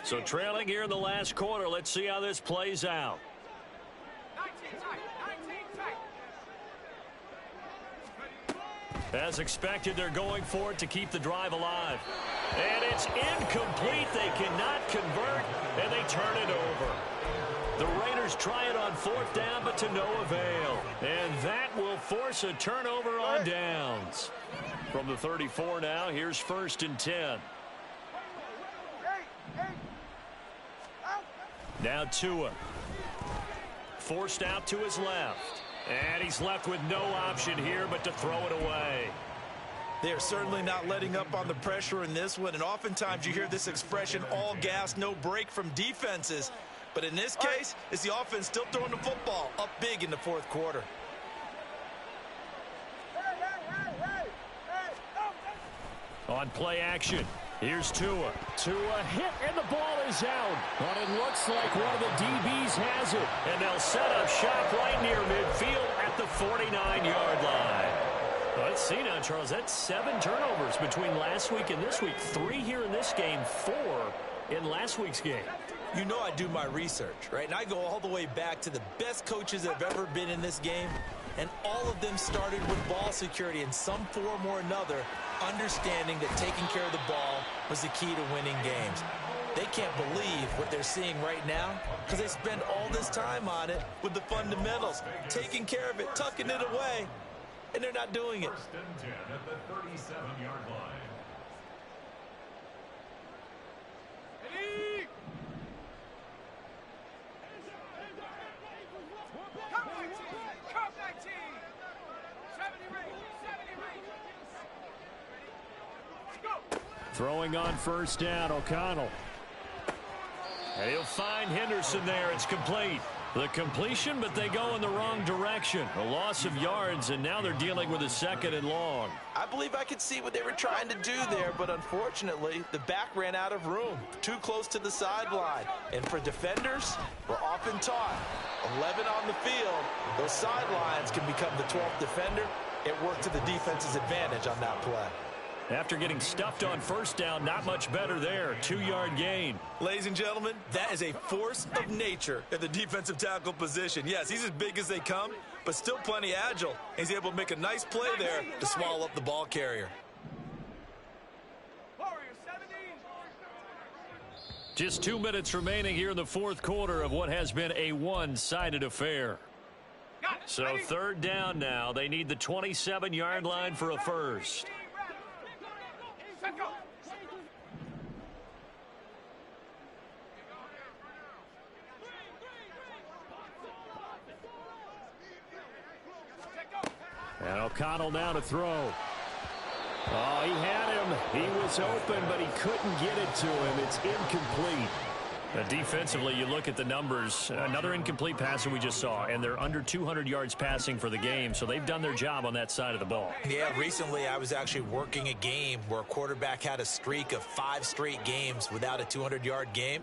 Speaker 1: So trailing here in the last quarter, let's see how this plays out.
Speaker 5: 19 tight.
Speaker 1: As expected, they're going for it to keep the drive alive. And it's incomplete. They cannot convert, and they turn it over. The Raiders try it on 4th down, but to no avail. And that will force a turnover on downs. From the 34 now, here's 1st and 10. Now Tua. Forced out to his left. And he's left with no option here but to throw it away.
Speaker 2: They're certainly not letting up on the pressure in this one, and oftentimes you hear this expression, all gas, no break from defenses. But in this case, it's the offense still throwing the football up big in the 4th quarter.
Speaker 3: On play action, here's Tua. Tua hit, and the ball is out. But it looks like one of the DBs has it.
Speaker 1: And they'll set up shop right near midfield at the 49-yard line. Well, let's see now, Charles. That's 7 turnovers between last week and this week. 3 here in this game, 4 in last week's game.
Speaker 2: You know I do my research, right? And I go all the way back to the best coaches that have ever been in this game, and all of them started with ball security in some form or another, understanding that taking care of the ball was the key to winning games. They can't believe what they're seeing right now because they spend all this time on it with the fundamentals, taking care of it, tucking it away, and they're not doing it.
Speaker 4: First and 10 at the 37-yard line.
Speaker 5: Ready? Come 19! Come 19! 70 range! 70 range! Go!
Speaker 3: Throwing on first down, O'Connell.
Speaker 1: And he'll find Henderson there. It's complete. The completion, but they go in the wrong direction. A loss of yards, and now they're dealing with a 2nd and long.
Speaker 2: I believe I could see what they were trying to do there, but unfortunately, the back ran out of room, too close to the sideline. And for defenders, we're often taught, 11 on the field, those sidelines can become the 12th defender. It worked to the defense's advantage on that play.
Speaker 3: After getting stuffed on first down, not much better there. 2-yard gain.
Speaker 2: Ladies and gentlemen, that is a force of nature in the defensive tackle position. Yes, he's as big as they come, but still plenty agile. He's able to make a nice play there to swallow up the ball carrier.
Speaker 5: Warrior 70!
Speaker 3: Just 2 minutes remaining here in the fourth quarter of what has been a one-sided affair.
Speaker 5: Got it!
Speaker 3: So
Speaker 5: Ready?
Speaker 3: 3rd down now. They need the 27-yard line for a first.
Speaker 5: Set, go! Set, go!
Speaker 3: And O'Connell now to throw. Oh, he had him. He was open, but he couldn't get it to him. It's incomplete. Defensively, you look at the numbers. Another incomplete pass that we just saw, and they're under 200 yards passing for the game, so they've done their job on that side of the ball.
Speaker 2: Yeah, recently I was actually working a game where a quarterback had a streak of 5 straight games without a 200-yard game,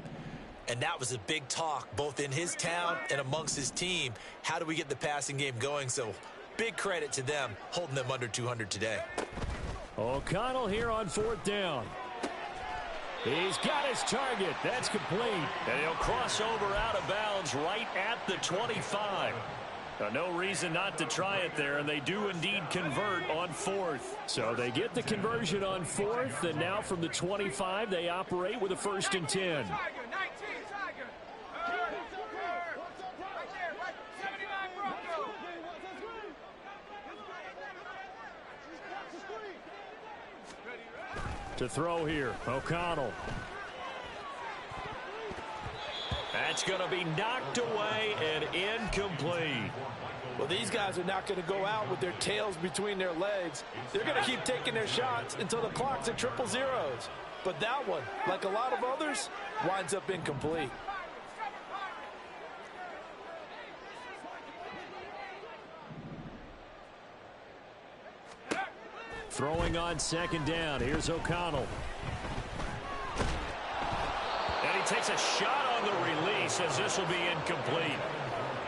Speaker 2: and that was a big talk both in his town and amongst his team. How do we get the passing game going? So big credit to them holding them under 200 today.
Speaker 3: O'Connell here on 4th down. He's got his target. That's complete.
Speaker 1: And he'll cross over out of bounds right at the 25.
Speaker 3: No reason not to try it there, and they do indeed convert on 4th. So they get the conversion on 4th, and now from the 25, they operate with a 1st and 10.
Speaker 5: Tiger, 19, Tiger! Right there, right, 79 Bronco!
Speaker 3: To throw here, O'Connell.
Speaker 1: That's going to be knocked away and incomplete.
Speaker 6: Well, these guys are not going to go out with their tails between their legs. They're going to keep taking their shots until the clock's at 000. But that one, like a lot of others, winds up incomplete.
Speaker 3: Throwing on 2nd down. Here's O'Connell.
Speaker 1: And he takes a shot on the release as this will be incomplete.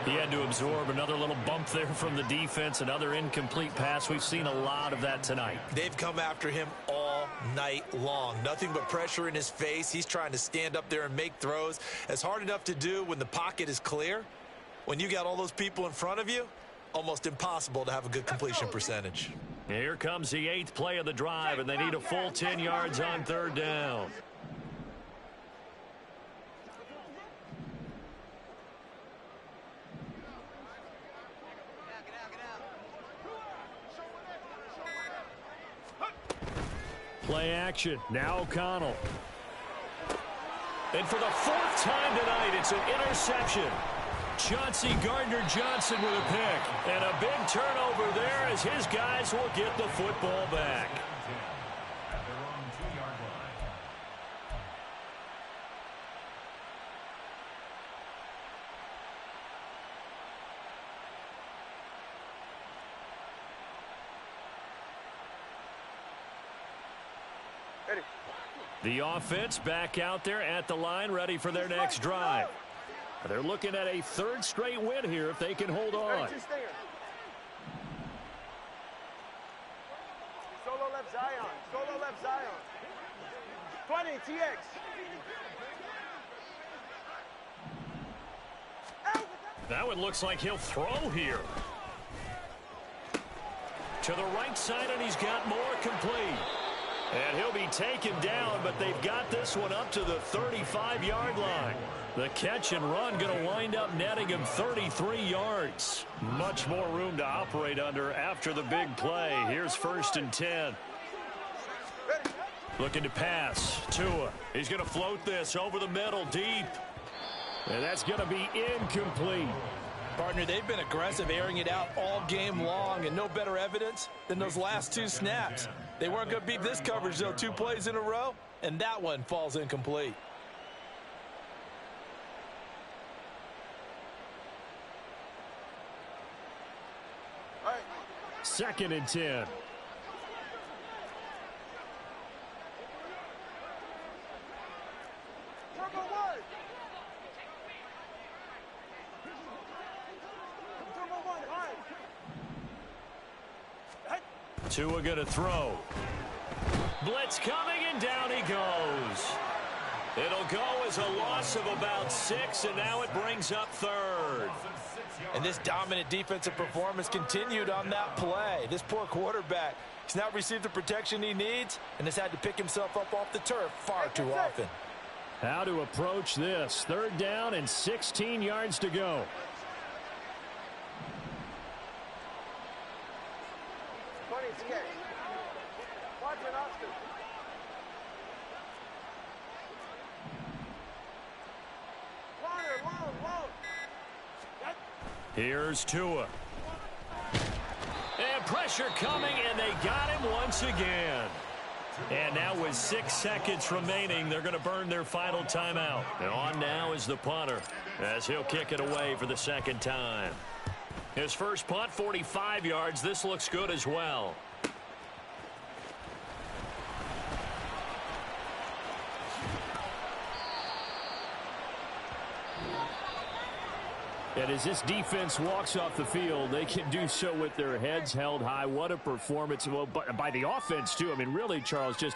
Speaker 3: He had to absorb another little bump there from the defense. Another incomplete pass. We've seen a lot of that tonight.
Speaker 2: They've come after him all night long. Nothing but pressure in his face. He's trying to stand up there and make throws. It's hard enough to do when the pocket is clear. When you got all those people in front of you, almost impossible to have a good completion percentage.
Speaker 3: Here comes the 8th play of the drive, and they need a full 10 yards on 3rd down. Play action. Now O'Connell.
Speaker 1: And for the 4th time tonight, it's an interception. Chauncey Gardner-Johnson with a pick. And a big turnover there as his guys will get the football back.
Speaker 4: At their own 2-yard line.
Speaker 3: The offense back out there at the line, ready for their next drive. They're looking at a 3rd straight win here if they can hold on.
Speaker 5: Solo left Zion. Solo left Zion. 20, TX.
Speaker 3: That one looks like he'll throw here. To the right side, and he's got more complete. And he'll be taken down, but they've got this one up to the 35-yard line. The catch and run going to wind up netting him 33 yards. Much more room to operate under after the big play. Here's 1st and 10. Looking to pass. Tua. He's going to float this over the middle deep. And that's going to be incomplete.
Speaker 6: Partner, they've been aggressive, airing it out all game long, and no better evidence than those last 2 snaps. They weren't going to beat this coverage, though, 2 plays in a row, and that one falls incomplete.
Speaker 5: All right.
Speaker 3: 2nd and 10. Tua going to throw. Blitz coming, and down he goes. It'll go as a loss of about 6, and now it brings up 3rd.
Speaker 6: And this dominant defensive performance continued on that play. This poor quarterback has not received the protection he needs and has had to pick himself up off the turf far too often.
Speaker 3: How to approach this. 3rd down and 16 yards to go. Here's Tua. And pressure coming, and they got him once again. And now with 6 seconds remaining, they're going to burn their final timeout. And on now is the punter, as he'll kick it away for the 2nd time. His first punt, 45 yards. This looks good as well. And as this defense walks off the field, they can do so with their heads held high. What a performance. Well, by the offense, too. I mean, really, Charles, just